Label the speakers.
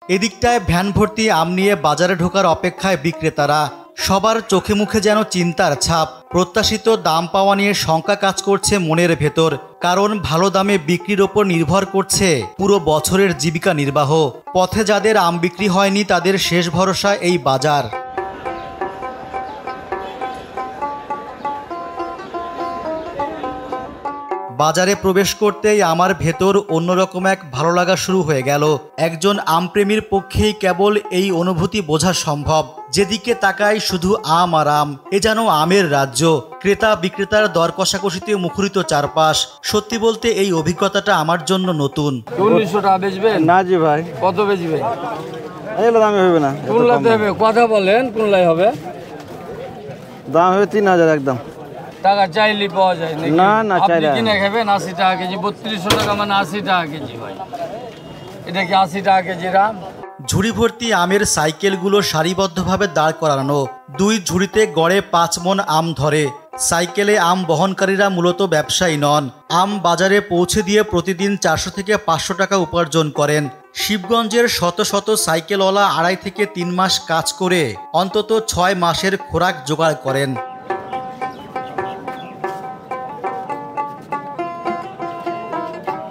Speaker 1: এদিকটায় ভ্যান ভর্তি আম নিয়ে বাজারে ঢোকার অপেক্ষায় বিক্রেতারা। সবার চোখে মুখে যেন চিন্তার ছাপ। প্রত্যাশিত দাম পাওয়া নিয়ে শঙ্কা কাজ করছে মনের ভেতর, কারণ ভালো দামে বিক্রির ওপর নির্ভর করছে পুরো বছরের জীবিকা নির্বাহ। পথে যাদের আম বিক্রি হয়নি তাদের শেষ ভরসা এই বাজার। বাজারে প্রবেশ করতেই আমার ভেতর অন্যরকম এক ভালো লাগা শুরু হয়ে গেল। একজন আমপ্রেমীর পক্ষেই কেবল এই অনুভূতি বোঝা সম্ভব। যেদিকে তাকাই শুধু আম আর আম, এ যেন আমের রাজ্য। ক্রেতা বিক্রেতার দর কষাকষিতে মুখরিত চারপাশ। সত্যি বলতে এই অভিজ্ঞতাটা আমার জন্য নতুন।
Speaker 2: 1900 টাকা বেচবেন?
Speaker 3: না জি ভাই।
Speaker 2: কত বেচবেন?
Speaker 3: এগুলো দামে হবে না।
Speaker 2: কোন লাতে হবে? কথা বলেন, কোন লাই হবে?
Speaker 3: দাম হবে 3000 একদম।
Speaker 2: টাকা চাইলে পাওয়া যায় নাকি?
Speaker 3: না না
Speaker 2: আপনি
Speaker 3: চাইলে
Speaker 2: কিনে খাবেন 80 টাকা কেজি। 3200 টাকা মানে 80 টাকা কেজি ভাই। এটা কি 80 টাকা কেজি রাম?
Speaker 1: ঝুড়ি ভর্তি আমের সাইকেলগুলো সারিবদ্ধভাবে দাঁড় করানো। দুই ঝুড়িতে গড়ে 5 মণ আম ধরে। সাইকেলে আম বহনকারীরা মূলত ব্যবসায়ী নন। আম বাজারে পৌঁছে দিয়ে প্রতিদিন 400 থেকে 500 টাকা উপার্জন করেন। শিবগঞ্জের শত শত সাইকেলওয়ালা 2.5 থেকে 3 মাস কাজ করে অন্তত 6 মাসের খোরাক জোগাড় করেন।